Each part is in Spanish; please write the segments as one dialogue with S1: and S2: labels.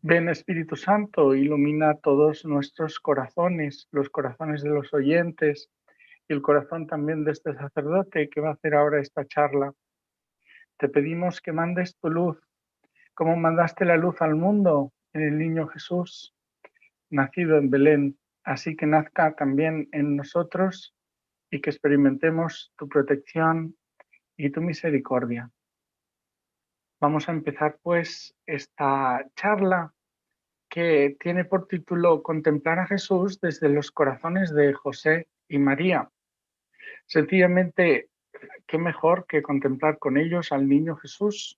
S1: Ven Espíritu Santo, ilumina todos nuestros corazones, los corazones de los oyentes y el corazón también de este sacerdote que va a hacer ahora esta charla. Te pedimos que mandes tu luz, como mandaste la luz al mundo en el niño Jesús, nacido en Belén, así que nazca también en nosotros y que experimentemos tu protección y tu misericordia. Vamos a empezar pues esta charla que tiene por título Contemplar a Jesús desde los corazones de José y María. Sencillamente, qué mejor que contemplar con ellos al niño Jesús,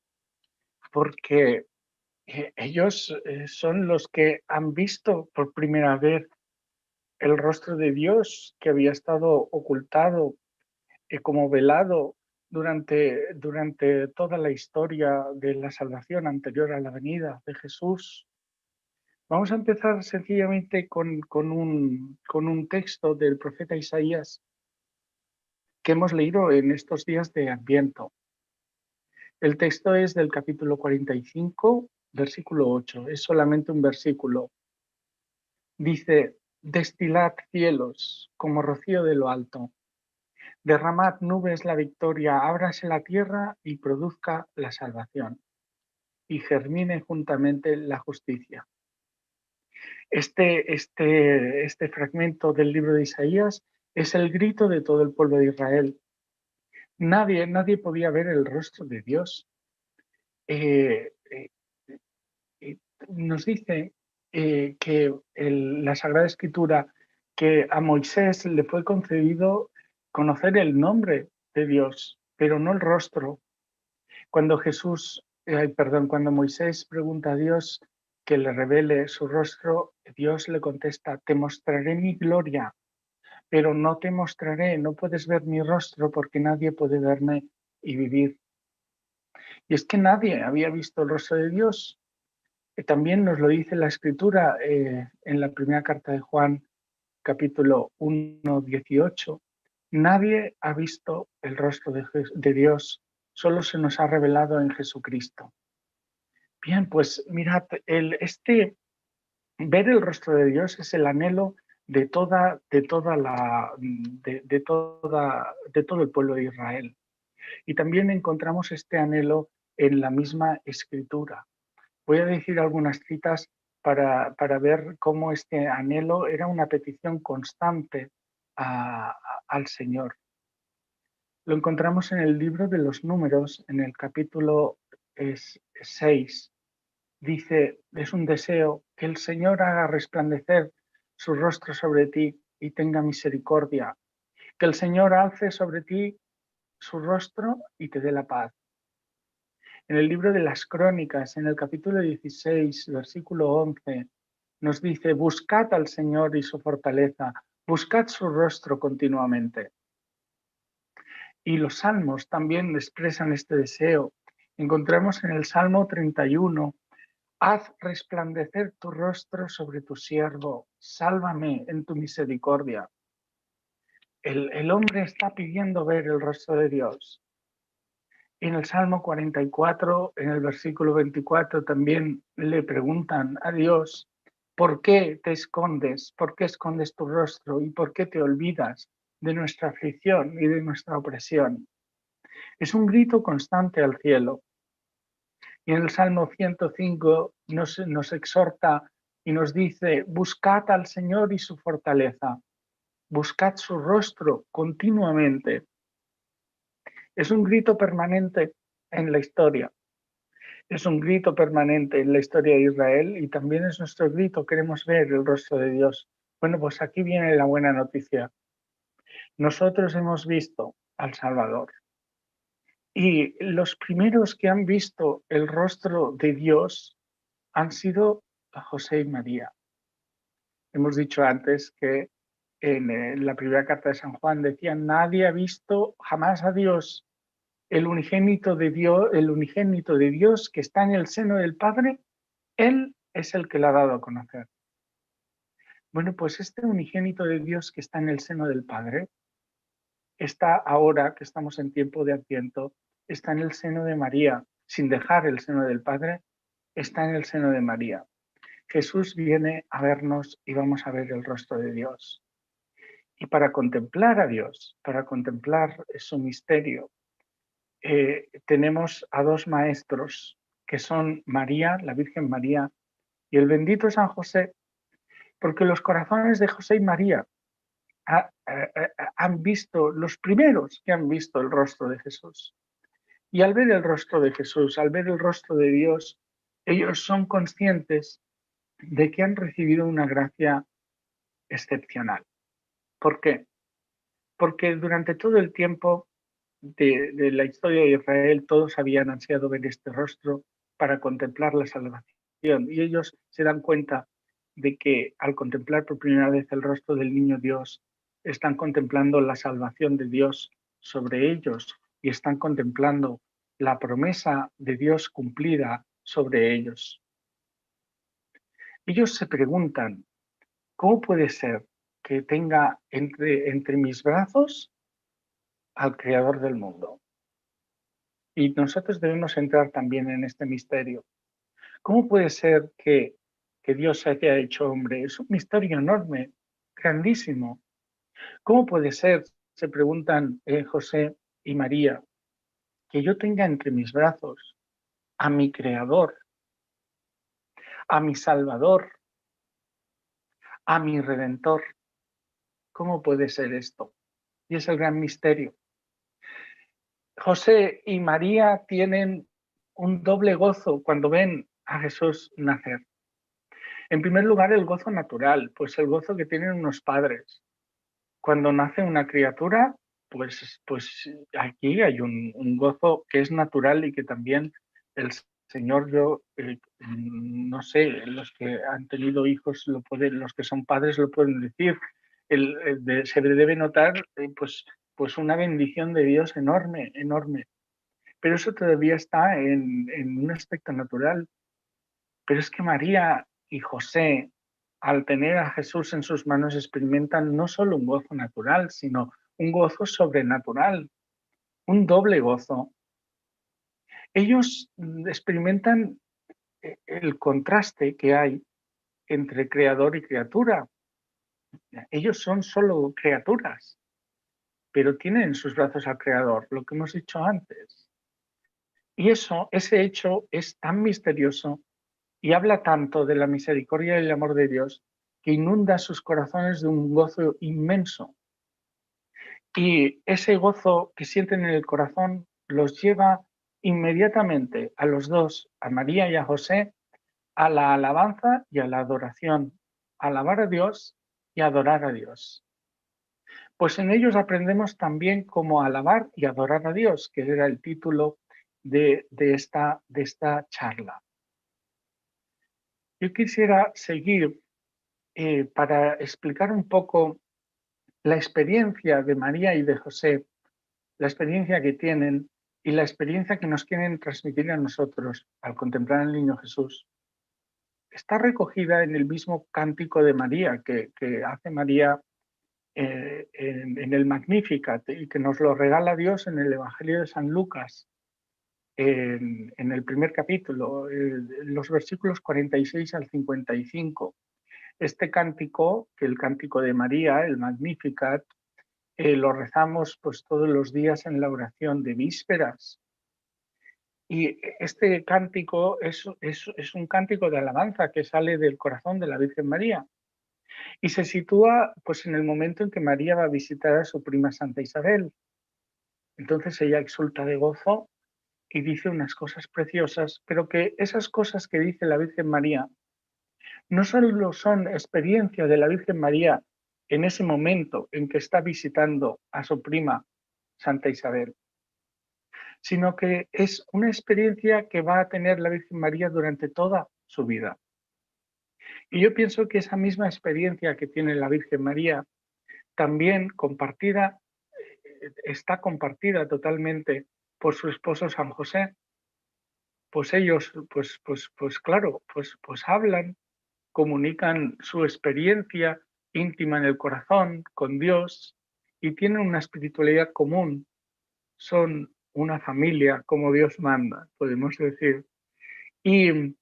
S1: porque ellos son los que han visto por primera vez el rostro de Dios que había estado ocultado como velado durante toda la historia de la salvación anterior a la venida de Jesús. Vamos a empezar sencillamente con un texto del profeta Isaías que hemos leído en estos días de Adviento. El texto es del capítulo 45, versículo 8. Es solamente un versículo. Dice: destilad cielos como rocío de lo alto, derramad nubes la victoria, ábrase la tierra y produzca la salvación, y germine juntamente la justicia. Este fragmento del libro de Isaías es el grito de todo el pueblo de Israel. Nadie podía ver el rostro de Dios. Eh, eh, eh, Nos dice que la Sagrada Escritura que a Moisés le fue concedido conocer el nombre de Dios, pero no el rostro. Cuando Moisés pregunta a Dios que le revele su rostro, Dios le contesta: te mostraré mi gloria, pero no te mostraré, no puedes ver mi rostro porque nadie puede verme y vivir. Y es que nadie había visto el rostro de Dios. También nos lo dice la Escritura en la primera carta de Juan, capítulo 1, 18. Nadie ha visto el rostro de Dios, solo se nos ha revelado en Jesucristo. Bien, pues mirad, ver el rostro de Dios es el anhelo de todo el pueblo de Israel. Y también encontramos este anhelo en la misma Escritura. Voy a decir algunas citas para ver cómo este anhelo era una petición constante al Señor. Lo encontramos en el libro de los Números, en el capítulo 6. Dice: es un deseo que el Señor haga resplandecer su rostro sobre ti y tenga misericordia, que el Señor alce sobre ti su rostro y te dé la paz. En el libro de las Crónicas, en el capítulo 16, versículo 11, nos dice: buscad al Señor y su fortaleza, buscad su rostro continuamente. Y los salmos también expresan este deseo. Encontramos en el Salmo 31: haz resplandecer tu rostro sobre tu siervo, sálvame en tu misericordia. El hombre está pidiendo ver el rostro de Dios. En el Salmo 44, en el versículo 24, también le preguntan a Dios: ¿por qué te escondes? ¿Por qué escondes tu rostro? ¿Y por qué te olvidas de nuestra aflicción y de nuestra opresión? Es un grito constante al cielo. Y en el Salmo 105 nos exhorta y nos dice: buscad al Señor y su fortaleza, buscad su rostro continuamente. Es un grito permanente en la historia. Es un grito permanente en la historia de Israel y también es nuestro grito: queremos ver el rostro de Dios. Bueno, pues aquí viene la buena noticia. Nosotros hemos visto al Salvador. Y los primeros que han visto el rostro de Dios han sido José y María. Hemos dicho antes que en la primera carta de San Juan decía: nadie ha visto jamás a Dios. El unigénito de Dios que está en el seno del Padre, Él es el que lo ha dado a conocer. Bueno, pues este unigénito de Dios que está en el seno del Padre, está ahora que estamos en tiempo de Adviento, está en el seno de María, sin dejar el seno del Padre, está en el seno de María. Jesús viene a vernos y vamos a ver el rostro de Dios. Y para contemplar a Dios, para contemplar su misterio, tenemos a dos maestros que son María, la Virgen María, y el bendito San José, porque los corazones de José y María han visto, los primeros que han visto el rostro de Jesús. Y al ver el rostro de Jesús, al ver el rostro de Dios, ellos son conscientes de que han recibido una gracia excepcional. ¿Por qué? Porque durante todo el tiempo de la historia de Israel todos habían ansiado ver este rostro para contemplar la salvación. Y ellos se dan cuenta de que al contemplar por primera vez el rostro del niño Dios, están contemplando la salvación de Dios sobre ellos y están contemplando la promesa de Dios cumplida sobre ellos. Ellos se preguntan, ¿cómo puede ser que tenga entre mis brazos al Creador del mundo? Y nosotros debemos entrar también en este misterio. ¿Cómo puede ser que Dios se haya hecho hombre? Es un misterio enorme, grandísimo. ¿Cómo puede ser, se preguntan José y María, que yo tenga entre mis brazos a mi Creador, a mi Salvador, a mi Redentor? ¿Cómo puede ser esto? Y es el gran misterio. José y María tienen un doble gozo cuando ven a Jesús nacer. En primer lugar, el gozo natural, pues el gozo que tienen unos padres. Cuando nace una criatura, pues aquí hay un gozo que es natural y que también el Señor, yo no sé, los que han tenido hijos, los que son padres lo pueden decir, se debe notar pues una bendición de Dios enorme, enorme. Pero eso todavía está en un aspecto natural. Pero es que María y José, al tener a Jesús en sus manos, experimentan no solo un gozo natural, sino un gozo sobrenatural, un doble gozo. Ellos experimentan el contraste que hay entre creador y criatura. Ellos son solo criaturas, pero tienen en sus brazos al creador, lo que hemos dicho antes. Y ese hecho es tan misterioso y habla tanto de la misericordia y el amor de Dios que inunda sus corazones de un gozo inmenso. Y ese gozo que sienten en el corazón los lleva inmediatamente a los dos, a María y a José, a la alabanza y a la adoración, a alabar a Dios y adorar a Dios. Pues en ellos aprendemos también cómo alabar y adorar a Dios, que era el título de esta charla. Yo quisiera seguir para explicar un poco la experiencia de María y de José, la experiencia que tienen y la experiencia que nos quieren transmitir a nosotros al contemplar al niño Jesús. Está recogida en el mismo cántico de María que hace María en el Magnificat y que nos lo regala Dios en el Evangelio de San Lucas, en el primer capítulo, los versículos 46 al 55. Este cántico, que el cántico de María, el Magnificat, lo rezamos pues todos los días en la oración de vísperas. Y este cántico es un cántico de alabanza que sale del corazón de la Virgen María y se sitúa pues en el momento en que María va a visitar a su prima Santa Isabel. Entonces ella exulta de gozo y dice unas cosas preciosas, pero que esas cosas que dice la Virgen María no solo son experiencia de la Virgen María en ese momento en que está visitando a su prima Santa Isabel, sino que es una experiencia que va a tener la Virgen María durante toda su vida. Y yo pienso que esa misma experiencia que tiene la Virgen María también está compartida totalmente por su esposo San José. Pues ellos, claro, pues hablan, comunican su experiencia íntima en el corazón con Dios y tienen una espiritualidad común. Son una familia como Dios manda, podemos decir. Y,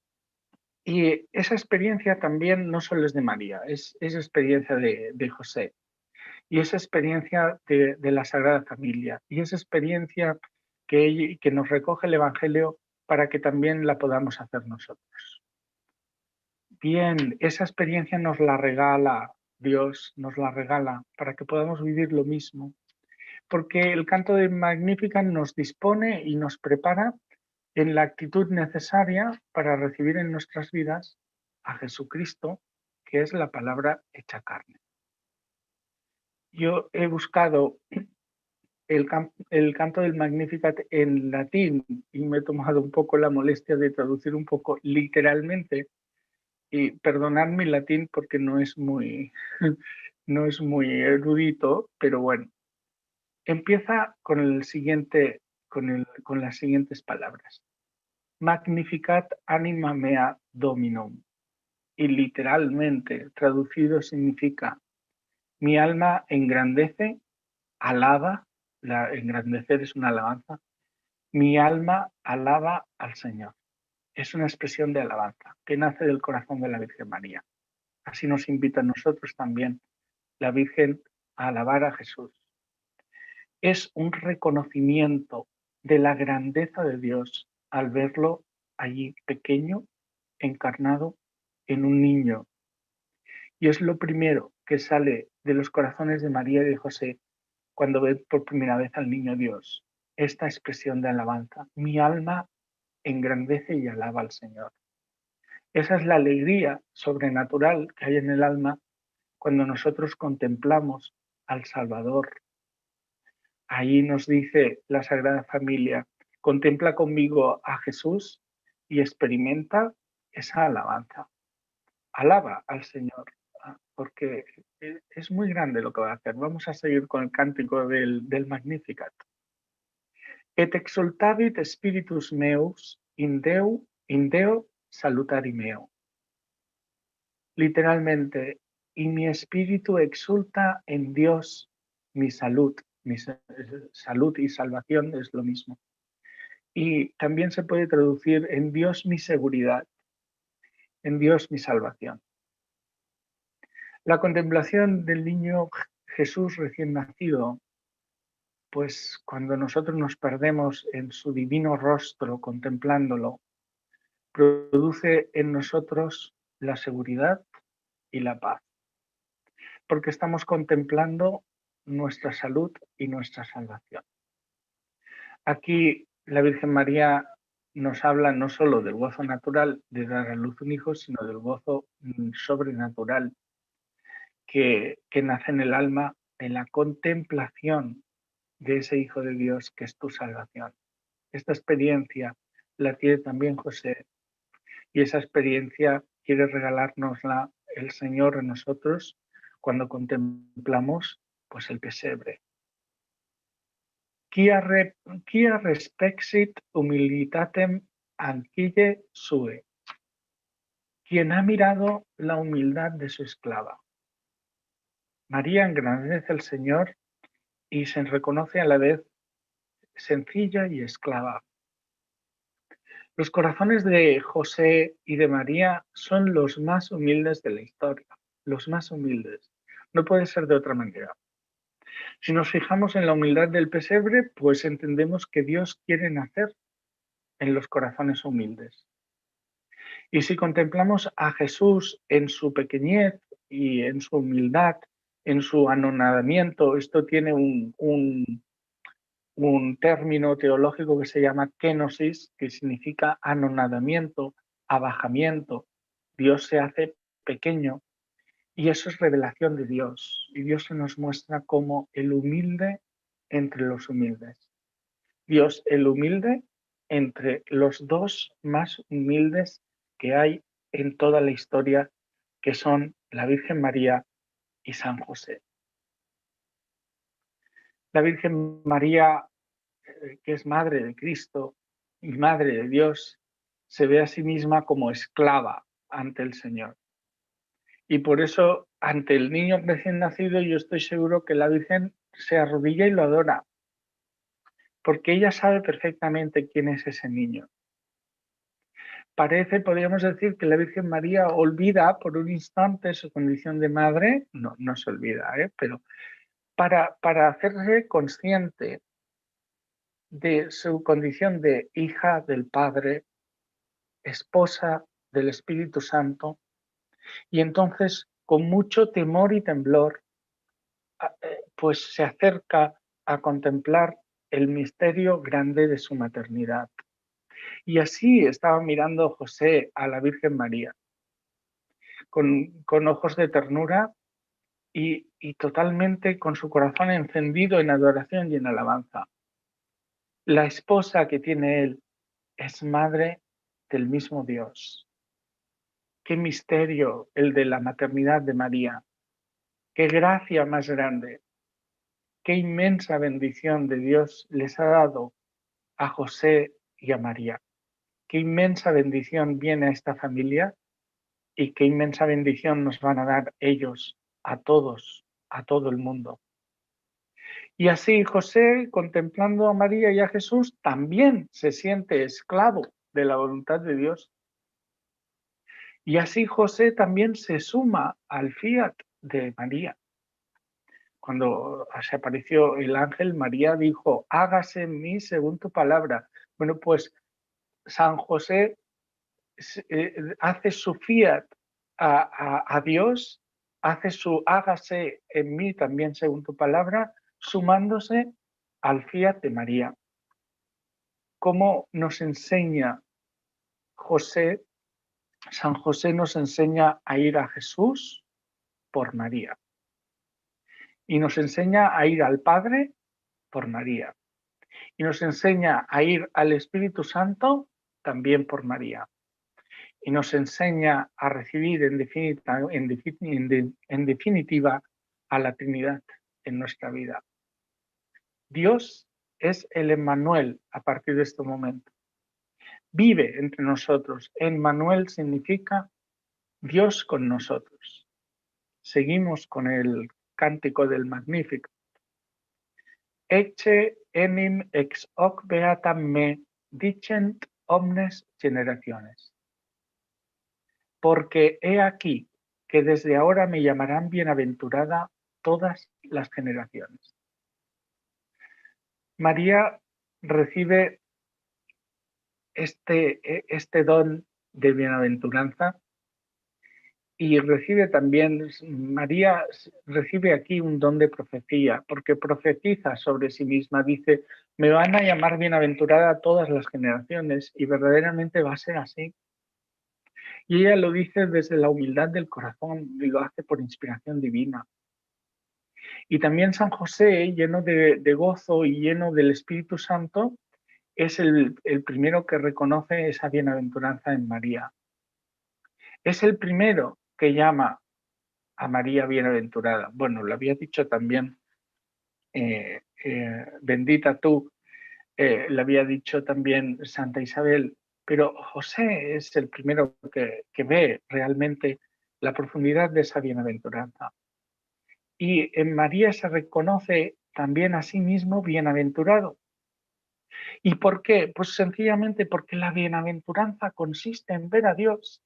S1: Y esa experiencia también no solo es de María, es experiencia de José, y esa experiencia de la Sagrada Familia, y esa experiencia que nos recoge el Evangelio para que también la podamos hacer nosotros. Bien, esa experiencia nos la regala Dios, nos la regala para que podamos vivir lo mismo, porque el canto de Magnificat nos dispone y nos prepara en la actitud necesaria para recibir en nuestras vidas a Jesucristo, que es la palabra hecha carne. Yo he buscado el canto del Magnificat en latín y me he tomado un poco la molestia de traducir un poco literalmente, y perdonad mi latín porque no es muy, no es muy erudito, pero bueno, empieza con con las siguientes palabras. Magnificat anima mea Dominum. Y literalmente traducido significa mi alma engrandece, alaba, engrandecer es una alabanza, mi alma alaba al Señor. Es una expresión de alabanza que nace del corazón de la Virgen María. Así nos invita a nosotros también la Virgen a alabar a Jesús. Es un reconocimiento de la grandeza de Dios al verlo allí pequeño, encarnado en un niño. Y es lo primero que sale de los corazones de María y de José cuando ven por primera vez al niño Dios. Esta expresión de alabanza. Mi alma engrandece y alaba al Señor. Esa es la alegría sobrenatural que hay en el alma cuando nosotros contemplamos al Salvador. Ahí nos dice la Sagrada Familia, contempla conmigo a Jesús y experimenta esa alabanza. Alaba al Señor, porque es muy grande lo que va a hacer. Vamos a seguir con el cántico del Magnificat. Et exultavit spiritus meus in Deo salutari meo. Literalmente, y mi espíritu exulta en Dios, mi salud. Salud y salvación es lo mismo. Y también se puede traducir en Dios mi seguridad, en Dios mi salvación. La contemplación del niño Jesús recién nacido, pues cuando nosotros nos perdemos en su divino rostro contemplándolo, produce en nosotros la seguridad y la paz, porque estamos contemplando nuestra salud y nuestra salvación. Aquí la Virgen María nos habla no solo del gozo natural de dar a luz un hijo, sino del gozo sobrenatural que nace en el alma en la contemplación de ese Hijo de Dios que es tu salvación. Esta experiencia la tiene también José, y esa experiencia quiere regalárnosla el Señor a nosotros cuando contemplamos pues el pesebre. Quia respexit humilitatem anquille sue. Quien ha mirado la humildad de su esclava. María engrandece al Señor y se reconoce a la vez sencilla y esclava. Los corazones de José y de María son los más humildes de la historia, los más humildes. No puede ser de otra manera. Si nos fijamos en la humildad del pesebre, pues entendemos que Dios quiere nacer en los corazones humildes. Y si contemplamos a Jesús en su pequeñez y en su humildad, en su anonadamiento, esto tiene un término teológico que se llama kenosis, que significa anonadamiento, abajamiento. Dios se hace pequeño y eso es revelación de Dios. Y Dios se nos muestra como el humilde entre los humildes. Dios el humilde entre los dos más humildes que hay en toda la historia, que son la Virgen María y San José. La Virgen María, que es madre de Cristo y madre de Dios, se ve a sí misma como esclava ante el Señor. Y por eso, ante el niño recién nacido, yo estoy seguro que la Virgen se arrodilla y lo adora, porque ella sabe perfectamente quién es ese niño. podríamos decir que la Virgen María olvida por un instante su condición de madre, no se olvida, pero para hacerse consciente de su condición de hija del Padre, esposa del Espíritu Santo, y entonces con mucho temor y temblor, pues se acerca a contemplar el misterio grande de su maternidad. Y así estaba mirando José a la Virgen María, con ojos de ternura y totalmente con su corazón encendido en adoración y en alabanza. La esposa que tiene él es madre del mismo Dios. Qué misterio el de la maternidad de María. Qué gracia más grande. Qué inmensa bendición de Dios les ha dado a José y a María. Qué inmensa bendición viene a esta familia y qué inmensa bendición nos van a dar ellos a todos, a todo el mundo. Y así José, contemplando a María y a Jesús, también se siente esclavo de la voluntad de Dios. Y así José también se suma al fiat de María. Cuando se apareció el ángel, María dijo, hágase en mí según tu palabra. Bueno, pues San José hace su fiat a Dios, hace su hágase en mí también según tu palabra, sumándose al fiat de María. ¿Cómo nos enseña José? San José nos enseña a ir a Jesús por María y nos enseña a ir al Padre por María y nos enseña a ir al Espíritu Santo también por María y nos enseña a recibir en definitiva a la Trinidad en nuestra vida. Dios es el Emmanuel a partir de este momento. Vive entre nosotros. Emmanuel significa Dios con nosotros. Seguimos con el cántico del Magnificat. Ecce enim ex hoc beatam me dicent omnes generaciones. Porque he aquí que desde ahora me llamarán bienaventurada todas las generaciones. María recibe este don de bienaventuranza y recibe también, María recibe aquí un don de profecía, porque profetiza sobre sí misma, dice, me van a llamar bienaventurada todas las generaciones y verdaderamente va a ser así. Y ella lo dice desde la humildad del corazón y lo hace por inspiración divina. Y también San José, lleno de gozo y lleno del Espíritu Santo, es el primero que reconoce esa bienaventuranza en María. Es el primero que llama a María bienaventurada. Bueno, lo había dicho también, bendita tú, le había dicho también Santa Isabel, pero José es el primero que ve realmente la profundidad de esa bienaventuranza. Y en María se reconoce también a sí mismo bienaventurado. ¿Y por qué? Pues sencillamente porque la bienaventuranza consiste en ver a Dios.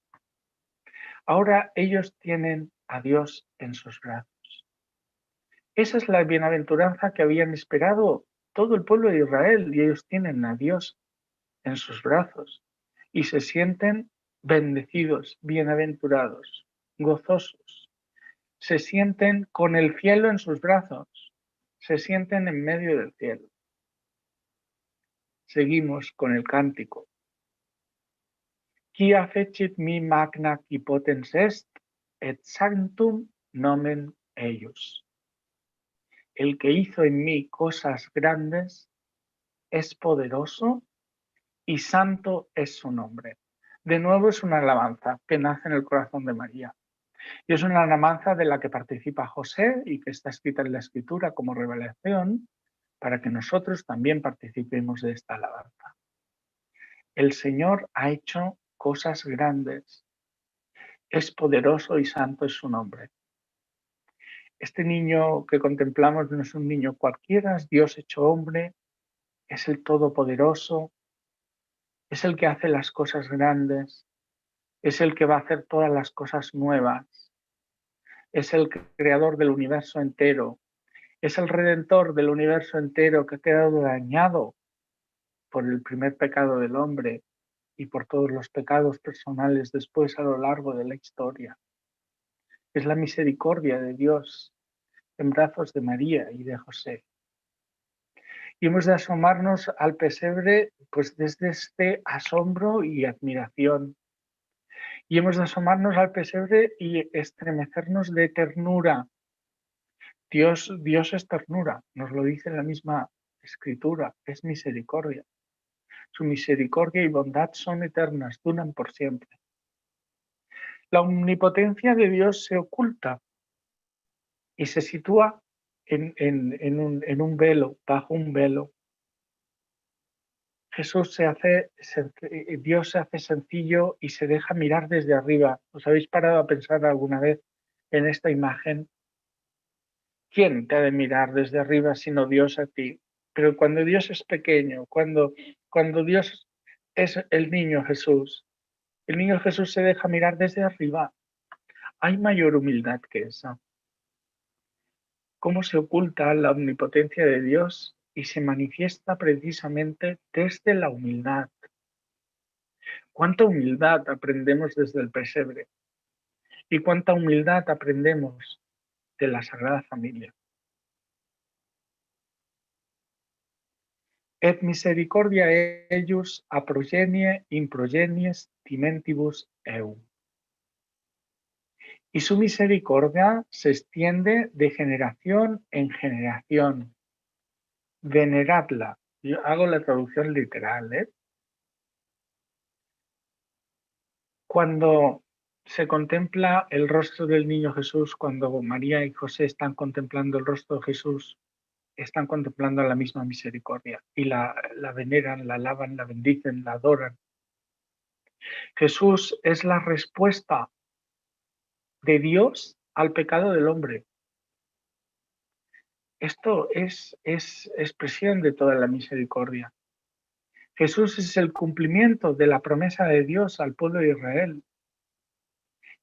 S1: Ahora ellos tienen a Dios en sus brazos. Esa es la bienaventuranza que habían esperado todo el pueblo de Israel y ellos tienen a Dios en sus brazos y se sienten bendecidos, bienaventurados, gozosos. Se sienten con el cielo en sus brazos, se sienten en medio del cielo. Seguimos con el cántico. Quia fecit mi magna qui potens est, et sanctum nomen eius. El que hizo en mí cosas grandes es poderoso y santo es su nombre. De nuevo es una alabanza que nace en el corazón de María. Y es una alabanza de la que participa José y que está escrita en la Escritura como revelación para que nosotros también participemos de esta alabanza. El Señor ha hecho cosas grandes. Es poderoso y santo es su nombre. Este niño que contemplamos no es un niño cualquiera, es Dios hecho hombre, es el Todopoderoso, es el que hace las cosas grandes, es el que va a hacer todas las cosas nuevas, es el creador del universo entero, es el redentor del universo entero que ha quedado dañado por el primer pecado del hombre y por todos los pecados personales después a lo largo de la historia. Es la misericordia de Dios en brazos de María y de José. Y hemos de asomarnos al pesebre pues desde este asombro y admiración. Y hemos de asomarnos al pesebre y estremecernos de ternura. Dios es ternura, nos lo dice la misma Escritura, es misericordia. Su misericordia y bondad son eternas, duran por siempre. La omnipotencia de Dios se oculta y se sitúa en un velo, bajo un velo. Dios se hace sencillo y se deja mirar desde arriba. ¿Os habéis parado a pensar alguna vez en esta imagen? ¿Quién te ha de mirar desde arriba sino Dios a ti? Pero cuando Dios es pequeño, cuando Dios es el niño Jesús se deja mirar desde arriba. ¿Hay mayor humildad que esa? ¿Cómo se oculta la omnipotencia de Dios y se manifiesta precisamente desde la humildad? ¿Cuánta humildad aprendemos desde el pesebre? ¿Y cuánta humildad aprendemos de la Sagrada Familia? Et misericordia eius a progenie in progenies timentibus eum. Y su misericordia se extiende de generación en generación. Veneradla. Yo hago la traducción literal, ¿eh? Cuando se contempla el rostro del niño Jesús, cuando María y José están contemplando el rostro de Jesús, están contemplando la misma misericordia y la veneran, la alaban, la bendicen, la adoran. Jesús es la respuesta de Dios al pecado del hombre. Esto es expresión de toda la misericordia. Jesús es el cumplimiento de la promesa de Dios al pueblo de Israel.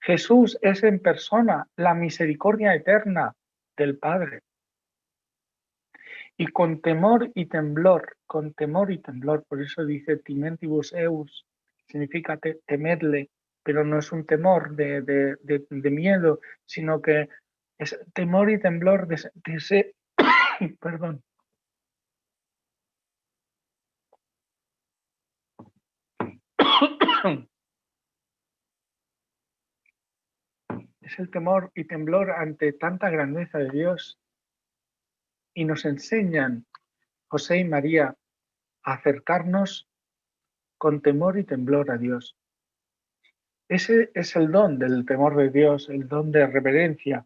S1: Jesús es en persona la misericordia eterna del Padre. Y con temor y temblor, por eso dice timentibus eus, significa temerle, pero no es un temor de miedo, sino que es temor y temblor de ese, perdón, es el temor y temblor ante tanta grandeza de Dios. Y nos enseñan José y María a acercarnos con temor y temblor a Dios. Ese es el don del temor de Dios, el don de reverencia.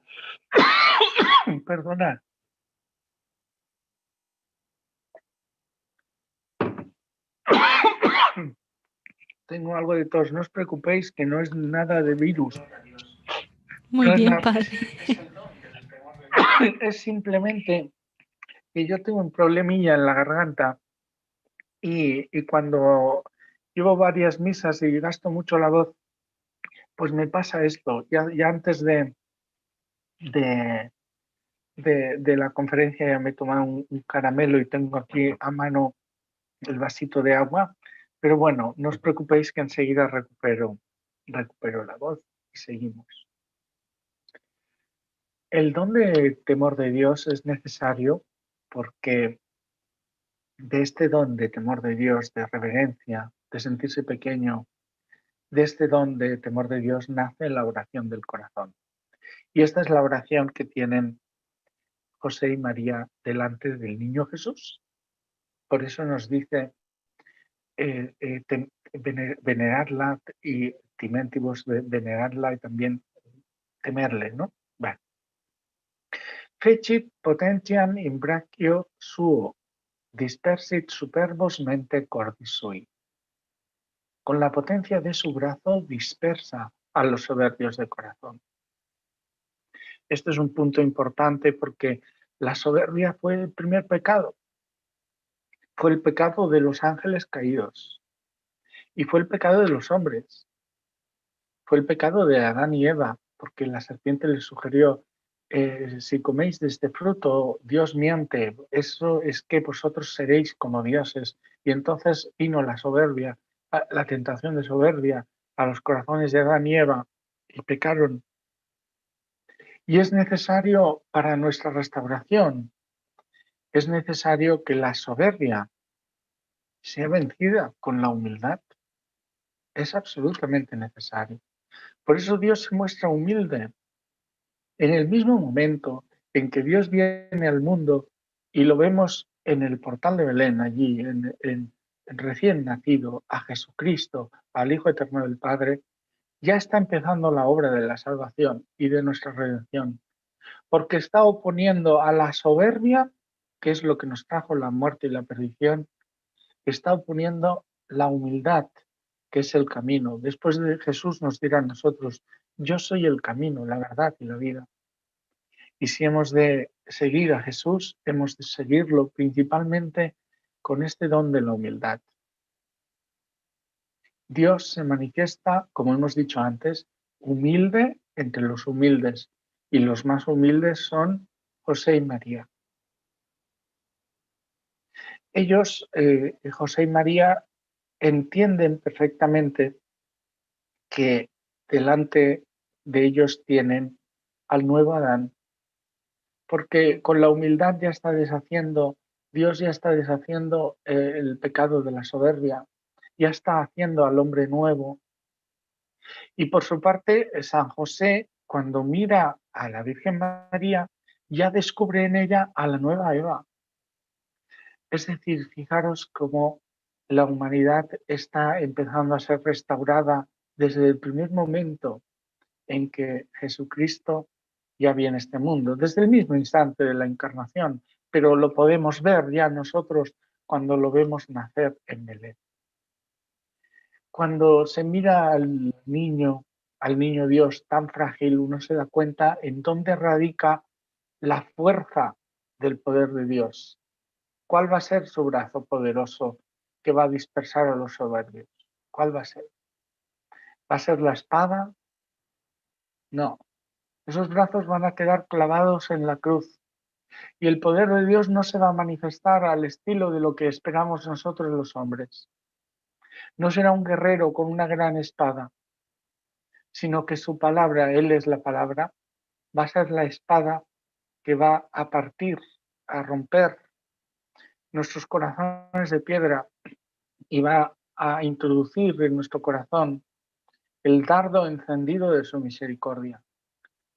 S1: Perdonad. Tengo algo de tos, no os preocupéis que no es nada de virus.
S2: Muy
S1: no
S2: bien,
S1: es
S2: padre.
S1: Es simplemente que yo tengo un problemilla en la garganta y cuando llevo varias misas y gasto mucho la voz, pues me pasa esto. Ya antes de la conferencia ya me he tomado un caramelo y tengo aquí a mano el vasito de agua, pero bueno, no os preocupéis que enseguida recupero la voz y seguimos. El don de temor de Dios es necesario porque de este don de temor de Dios, de reverencia, de sentirse pequeño, de este don de temor de Dios nace la oración del corazón. Y esta es la oración que tienen José y María delante del niño Jesús. Por eso nos dice venerarla y timentibus, venerarla y también temerle, ¿no? Bueno. Fecit potentiam in brachio suo, dispersit superbos mente cordis sui. Con la potencia de su brazo dispersa a los soberbios de corazón. Este es un punto importante porque la soberbia fue el primer pecado. Fue el pecado de los ángeles caídos. Y fue el pecado de los hombres, fue el pecado de Adán y Eva, porque la serpiente les sugirió, si coméis de este fruto, Dios miente, eso es que vosotros seréis como dioses. Y entonces vino la soberbia, la tentación de soberbia a los corazones de Adán y Eva y pecaron. Y es necesario para nuestra restauración, es necesario que la soberbia sea vencida con la humildad. Es absolutamente necesario. Por eso Dios se muestra humilde. En el mismo momento en que Dios viene al mundo y lo vemos en el portal de Belén, allí, en recién nacido, a Jesucristo, al Hijo Eterno del Padre, ya está empezando la obra de la salvación y de nuestra redención, porque está oponiendo a la soberbia, que es lo que nos trajo la muerte y la perdición, está oponiendo la humildad, que es el camino. Después de Jesús nos dirá a nosotros, yo soy el camino, la verdad y la vida. Y si hemos de seguir a Jesús, hemos de seguirlo principalmente con este don de la humildad. Dios se manifiesta, como hemos dicho antes, humilde entre los humildes, y los más humildes son José y María. Ellos, José y María, entienden perfectamente que delante de ellos tienen al nuevo Adán, porque con la humildad ya está deshaciendo, Dios ya está deshaciendo el pecado de la soberbia, ya está haciendo al hombre nuevo. Y por su parte, San José, cuando mira a la Virgen María, ya descubre en ella a la nueva Eva. Es decir, fijaros cómo la humanidad está empezando a ser restaurada desde el primer momento en que Jesucristo ya viene a este mundo, desde el mismo instante de la encarnación, pero lo podemos ver ya nosotros cuando lo vemos nacer en Belén. Cuando se mira al niño Dios tan frágil, uno se da cuenta en dónde radica la fuerza del poder de Dios. ¿Cuál va a ser su brazo poderoso que va a dispersar a los soberbios? ¿Cuál va a ser? ¿Va a ser la espada? No. Esos brazos van a quedar clavados en la cruz. Y el poder de Dios no se va a manifestar al estilo de lo que esperamos nosotros los hombres. No será un guerrero con una gran espada, sino que su palabra, Él es la palabra, va a ser la espada que va a partir, a romper nuestros corazones de piedra y va a introducir en nuestro corazón el dardo encendido de su misericordia,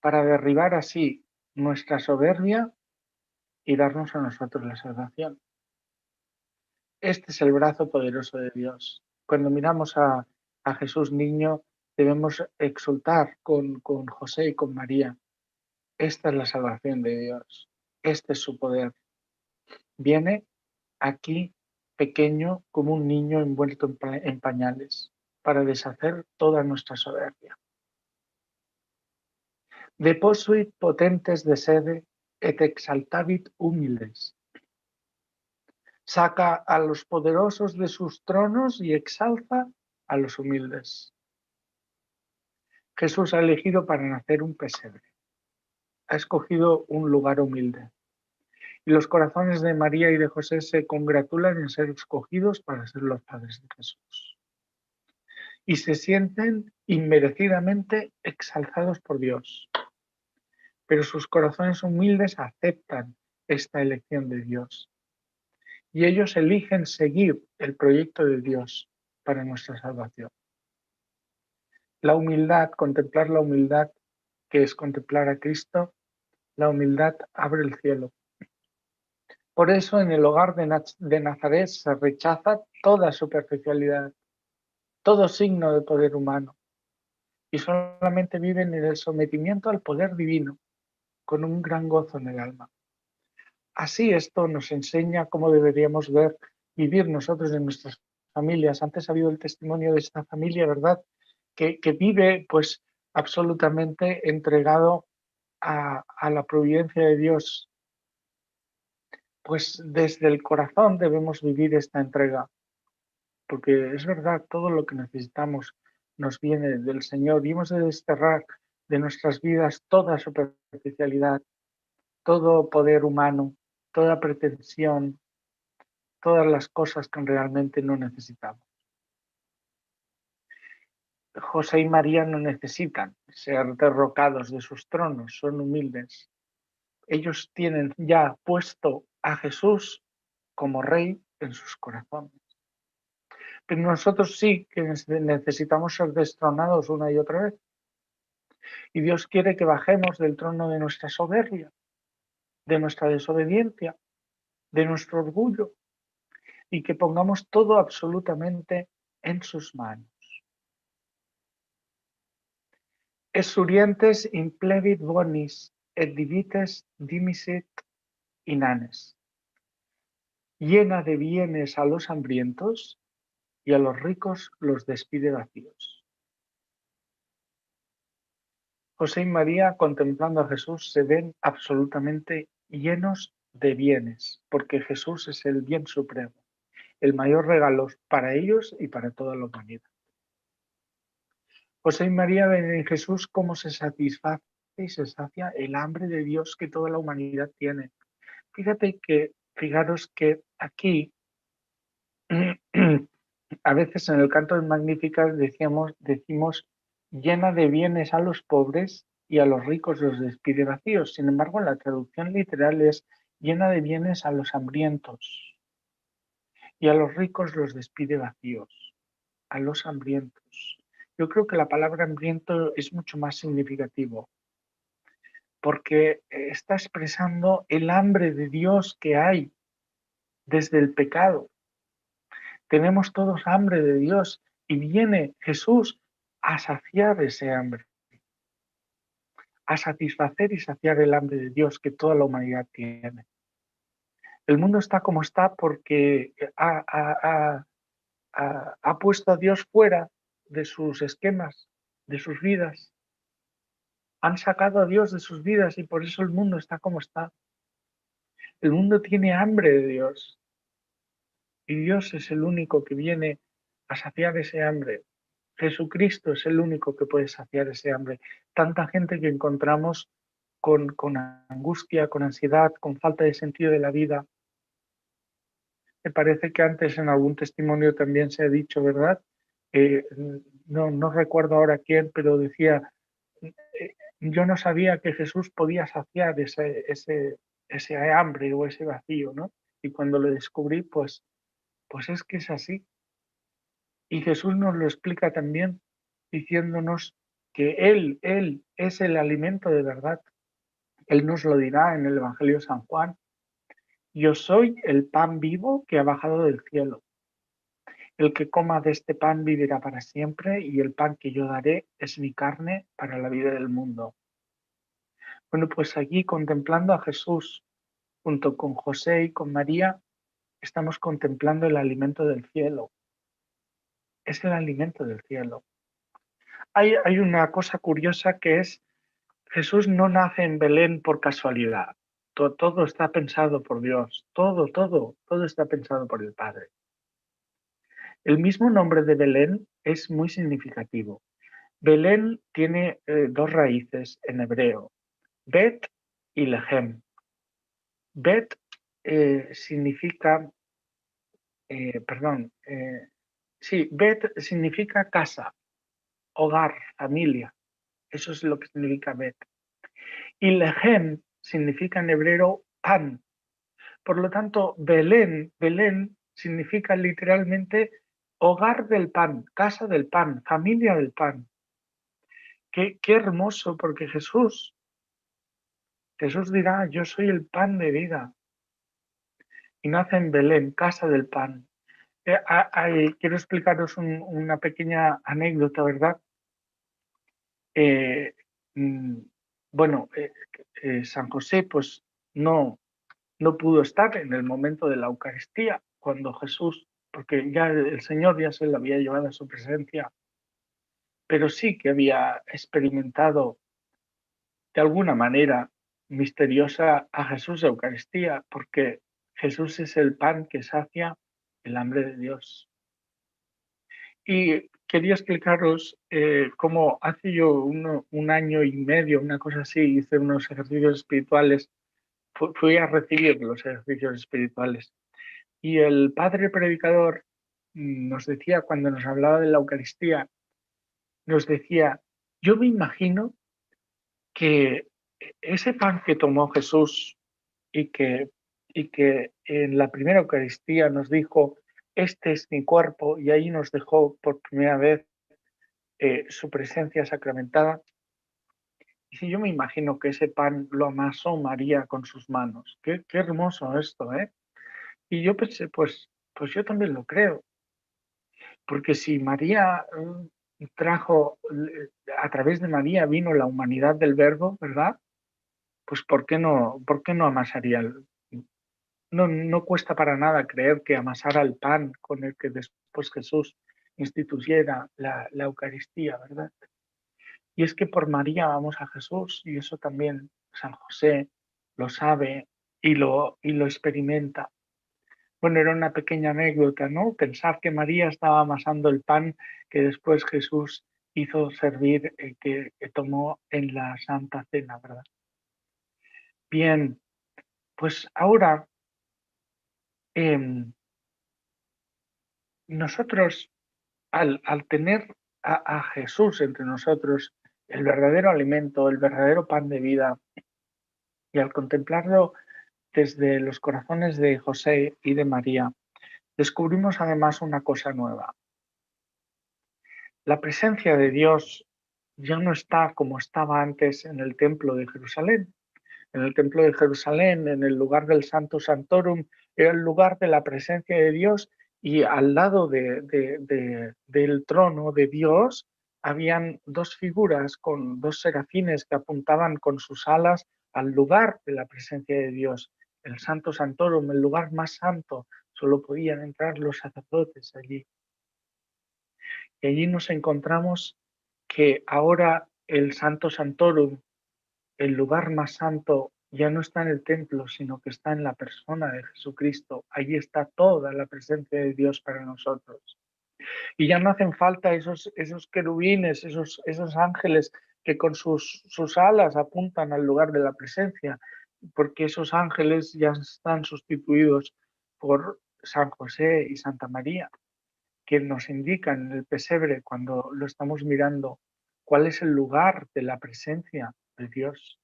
S1: para derribar así nuestra soberbia y darnos a nosotros la salvación. Este es el brazo poderoso de Dios. Cuando miramos a Jesús niño, debemos exultar con José y con María. Esta es la salvación de Dios. Este es su poder. Viene aquí pequeño como un niño envuelto en pañales para deshacer toda nuestra soberbia. Deposuit potentes de sede et exaltavit humiles. Saca a los poderosos de sus tronos y exalta a los humildes. Jesús ha elegido para nacer un pesebre. Ha escogido un lugar humilde. Y los corazones de María y de José se congratulan en ser escogidos para ser los padres de Jesús. Y se sienten inmerecidamente exaltados por Dios. Pero sus corazones humildes aceptan esta elección de Dios. Y ellos eligen seguir el proyecto de Dios para nuestra salvación. La humildad, contemplar la humildad, que es contemplar a Cristo, la humildad abre el cielo. Por eso en el hogar de Nazaret se rechaza toda superficialidad, todo signo de poder humano, y solamente viven en el sometimiento al poder divino, con un gran gozo en el alma. Así esto nos enseña cómo deberíamos vivir nosotros en nuestras familias. Antes ha habido el testimonio de esta familia, ¿verdad? Que vive pues absolutamente entregado a la providencia de Dios. Pues desde el corazón debemos vivir esta entrega. porque es verdad, todo lo que necesitamos nos viene del Señor y hemos de desterrar de nuestras vidas toda superficialidad, todo poder humano, toda pretensión, todas las cosas que realmente no necesitamos. José y María no necesitan ser derrocados de sus tronos, son humildes. Ellos tienen ya puesto a Jesús como rey en sus corazones. Pero nosotros sí que necesitamos ser destronados una y otra vez. Y Dios quiere que bajemos del trono de nuestra soberbia, de nuestra desobediencia, de nuestro orgullo, y que pongamos todo absolutamente en sus manos. Exurientes implevit bonis et divites dimisit inanes. Llena de bienes a los hambrientos y a los ricos los despide vacíos. José y María, contemplando a Jesús, se ven absolutamente llenos de bienes, porque Jesús es el bien supremo, el mayor regalo para ellos y para toda la humanidad. José y María ven en Jesús cómo se satisface y se sacia el hambre de Dios que toda la humanidad tiene. Fijaros que aquí, a veces en el canto del Magnificat decimos llena de bienes a los pobres y a los ricos los despide vacíos. Sin embargo, la traducción literal es llena de bienes a los hambrientos y a los ricos los despide vacíos. A los hambrientos. Yo creo que la palabra hambriento es mucho más significativo porque está expresando el hambre de Dios que hay desde el pecado. Tenemos todos hambre de Dios y viene Jesús a saciar ese hambre, a satisfacer y saciar el hambre de Dios que toda la humanidad tiene. El mundo está como está porque ha puesto a Dios fuera de sus esquemas, de sus vidas. Han sacado a Dios de sus vidas y por eso el mundo está como está. El mundo tiene hambre de Dios y Dios es el único que viene a saciar ese hambre. Jesucristo es el único que puede saciar ese hambre. Tanta gente que encontramos con angustia, con ansiedad, con falta de sentido de la vida. Me parece que antes en algún testimonio también se ha dicho, ¿verdad? No recuerdo ahora quién, pero decía, yo no sabía que Jesús podía saciar ese hambre o ese vacío, ¿no? Y cuando lo descubrí, pues es que es así. Y Jesús nos lo explica también diciéndonos que Él es el alimento de verdad. Él nos lo dirá en el Evangelio de San Juan. Yo soy el pan vivo que ha bajado del cielo. El que coma de este pan vivirá para siempre y el pan que yo daré es mi carne para la vida del mundo. Bueno, pues aquí contemplando a Jesús junto con José y con María, estamos contemplando el alimento del cielo. Es el alimento del cielo. Hay una cosa curiosa que es, Jesús no nace en Belén por casualidad. Todo está pensado por Dios. Todo está pensado por el Padre. El mismo nombre de Belén es muy significativo. Belén tiene dos raíces en hebreo, Bet y Lehem. Bet significa, Bet significa casa, hogar, familia. Eso es lo que significa Bet. Y Lehem significa en hebreo pan. Por lo tanto, Belén significa literalmente hogar del pan, casa del pan, familia del pan. Qué hermoso, porque Jesús dirá, yo soy el pan de vida. Y nace en Belén, casa del pan. Quiero explicaros una pequeña anécdota, ¿verdad? Eh, mm, bueno, San José pues no pudo estar en el momento de la Eucaristía, cuando Jesús, porque ya el Señor ya se le había llevado a su presencia, pero sí que había experimentado de alguna manera misteriosa a Jesús de Eucaristía, porque Jesús es el pan que sacia el hambre de Dios. Y quería explicaros cómo hace yo un año y medio, una cosa así, hice unos ejercicios espirituales, fui a recibir los ejercicios espirituales. Y el padre predicador nos decía, cuando nos hablaba de la Eucaristía, nos decía, yo me imagino que ese pan que tomó Jesús y que en la primera Eucaristía nos dijo, este es mi cuerpo, y ahí nos dejó por primera vez su presencia sacramentada. Y si yo me imagino que ese pan lo amasó María con sus manos, qué hermoso esto, ¿eh? Y yo pensé, pues yo también lo creo, porque si María trajo, a través de María vino la humanidad del Verbo, ¿verdad? Pues por qué no amasaría no, no cuesta para nada creer que amasara el pan con el que después Jesús instituyera la Eucaristía, ¿verdad? Y es que por María vamos a Jesús y eso también San José lo sabe y lo experimenta. Bueno, era una pequeña anécdota, ¿no? Pensar que María estaba amasando el pan que después Jesús hizo servir, que tomó en la Santa Cena, ¿verdad? Bien, pues ahora nosotros al tener a Jesús entre nosotros, el verdadero alimento, el verdadero pan de vida, y al contemplarlo desde los corazones de José y de María, descubrimos además una cosa nueva. La presencia de Dios ya no está como estaba antes en el templo de Jerusalén. En el templo de Jerusalén, en el lugar del Santo Santorum, era el lugar de la presencia de Dios y al lado del trono de Dios habían dos figuras con dos serafines que apuntaban con sus alas al lugar de la presencia de Dios, el Santo Santorum, el lugar más santo. Solo podían entrar los sacerdotes allí. Y allí nos encontramos que ahora el Santo Santorum, el lugar más santo, ya no está en el templo, sino que está en la persona de Jesucristo. Allí está toda la presencia de Dios para nosotros. Y ya no hacen falta esos querubines, esos ángeles que con sus alas apuntan al lugar de la presencia, porque esos ángeles ya están sustituidos por San José y Santa María, que nos indican en el pesebre cuando lo estamos mirando cuál es el lugar de la presencia de Dios.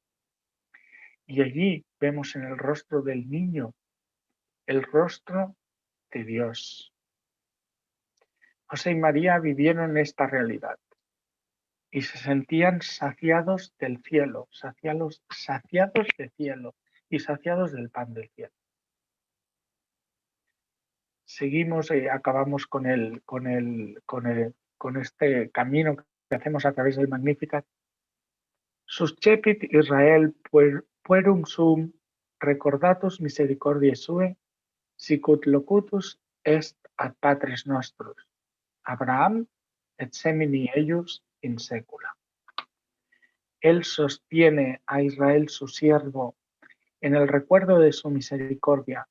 S1: Y allí vemos en el rostro del niño el rostro de Dios. José y María vivieron esta realidad y se sentían saciados del cielo, saciados de cielo y saciados del pan del cielo. Seguimos y acabamos con este camino que hacemos a través del Magnificat. Suscepit Israel puerum sum recordatus misericordiae sue, sicut locutus est ad patres nostros, Abraham et semini eius in secula. Él sostiene a Israel su siervo en el recuerdo de su misericordia,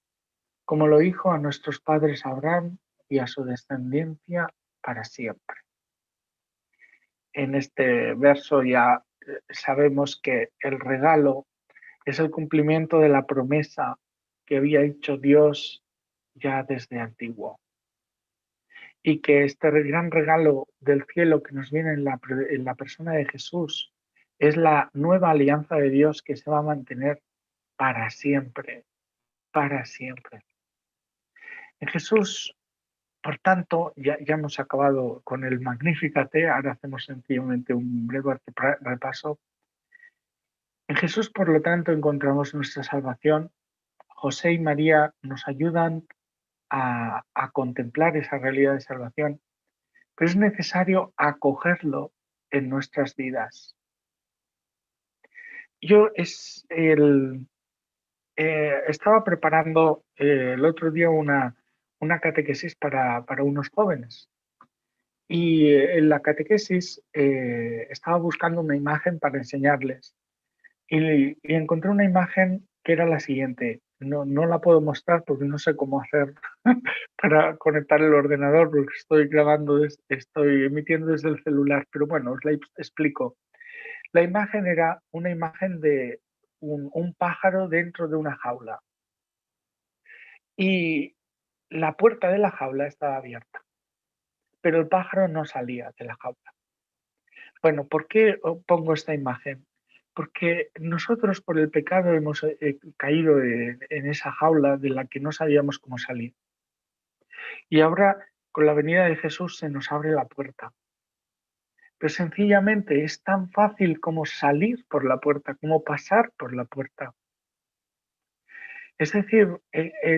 S1: como lo dijo a nuestros padres Abraham y a su descendencia para siempre. En este verso ya sabemos que el regalo es el cumplimiento de la promesa que había hecho Dios ya desde antiguo. Y que este gran regalo del cielo que nos viene en la persona de Jesús es la nueva alianza de Dios que se va a mantener para siempre, para siempre. En Jesús, por tanto, ya hemos acabado con el Magnificat, ahora hacemos sencillamente un breve repaso. En Jesús, por lo tanto, encontramos nuestra salvación. José y María nos ayudan a contemplar esa realidad de salvación, pero es necesario acogerlo en nuestras vidas. Yo estaba preparando el otro día una catequesis para unos jóvenes y en la catequesis estaba buscando una imagen para enseñarles y encontré una imagen que era la siguiente. No la puedo mostrar porque no sé cómo hacer para conectar el ordenador, porque estoy grabando, estoy emitiendo desde el celular, pero bueno, os la explico. La imagen era una imagen de un pájaro dentro de una jaula y la puerta de la jaula estaba abierta, pero el pájaro no salía de la jaula. Bueno, ¿por qué pongo esta imagen? Porque nosotros por el pecado hemos caído en esa jaula de la que no sabíamos cómo salir. Y ahora con la venida de Jesús se nos abre la puerta. Pero sencillamente es tan fácil como salir por la puerta, como pasar por la puerta. Es decir,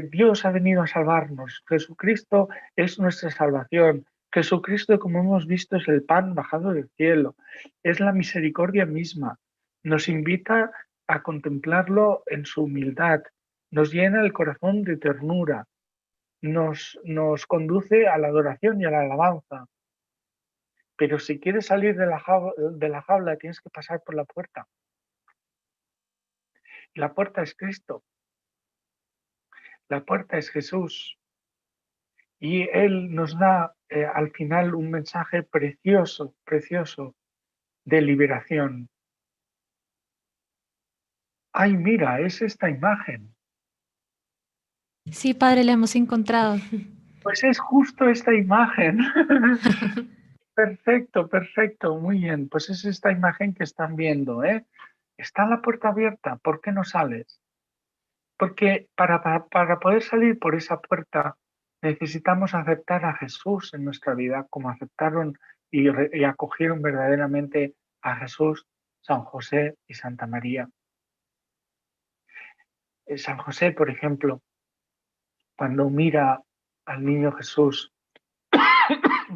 S1: Dios ha venido a salvarnos. Jesucristo es nuestra salvación. Jesucristo, como hemos visto, es el pan bajado del cielo. Es la misericordia misma. Nos invita a contemplarlo en su humildad. Nos llena el corazón de ternura. Nos conduce a la adoración y a la alabanza. Pero si quieres salir de la jaula, tienes que pasar por la puerta. La puerta es Cristo. La puerta es Jesús. Y Él nos da al final un mensaje precioso, precioso de liberación. Ay, mira, es esta imagen.
S2: Sí, Padre, la hemos encontrado.
S1: Pues es justo esta imagen. Perfecto, perfecto, muy bien. Pues es esta imagen que están viendo, ¿eh? Está la puerta abierta, ¿por qué no sales? Porque para poder salir por esa puerta necesitamos aceptar a Jesús en nuestra vida, como aceptaron y acogieron verdaderamente a Jesús, San José y Santa María. San José, por ejemplo, cuando mira al niño Jesús,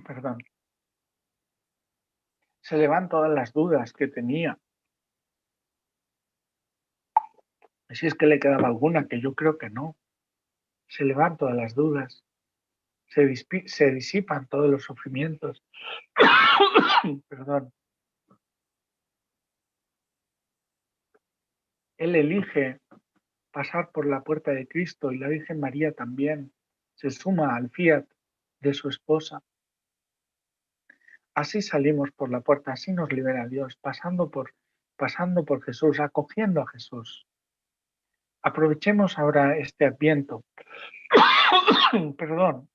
S1: perdón, se le van todas las dudas que tenía. Si es que le quedaba alguna, que yo creo que no. Se le van todas las dudas, se disipan todos los sufrimientos. Perdón. Él elige pasar por la puerta de Cristo y la Virgen María también se suma al fiat de su esposa. Así salimos por la puerta, así nos libera Dios, pasando por Jesús, acogiendo a Jesús. Aprovechemos ahora este Adviento, perdón,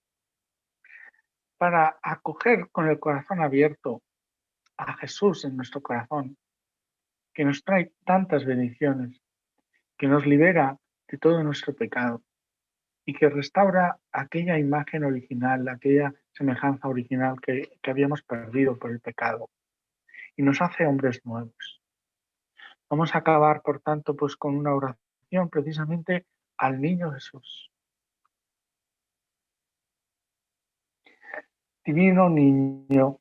S1: para acoger con el corazón abierto a Jesús en nuestro corazón, que nos trae tantas bendiciones, que nos libera de todo nuestro pecado y que restaura aquella imagen original, aquella semejanza original que habíamos perdido por el pecado y nos hace hombres nuevos. Vamos a acabar, por tanto, pues con una oración precisamente al niño Jesús. Divino niño,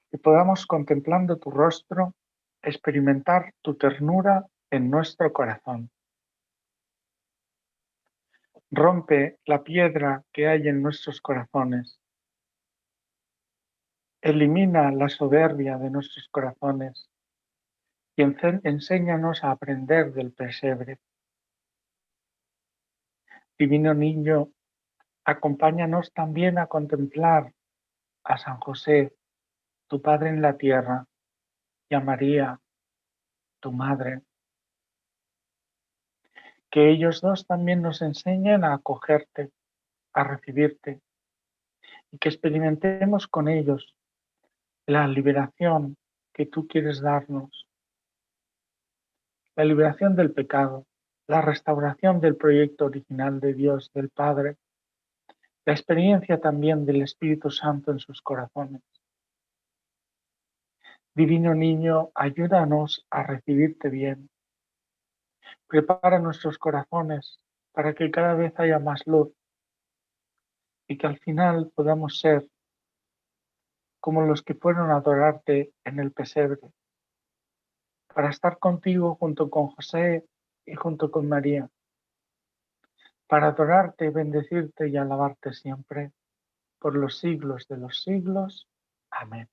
S1: que podamos, contemplando tu rostro, experimentar tu ternura en nuestro corazón. Rompe la piedra que hay en nuestros corazones. Elimina la soberbia de nuestros corazones y enséñanos a aprender del pesebre. Divino niño, acompáñanos también a contemplar a San José, tu Padre en la tierra, y a María, tu Madre. Que ellos dos también nos enseñen a acogerte, a recibirte, y que experimentemos con ellos la liberación que tú quieres darnos, la liberación del pecado, la restauración del proyecto original de Dios, del Padre, la experiencia también del Espíritu Santo en sus corazones. Divino niño, ayúdanos a recibirte bien. Prepara nuestros corazones para que cada vez haya más luz y que al final podamos ser como los que fueron a adorarte en el pesebre, para estar contigo junto con José y junto con María, para adorarte, bendecirte y alabarte siempre por los siglos de los siglos. Amén.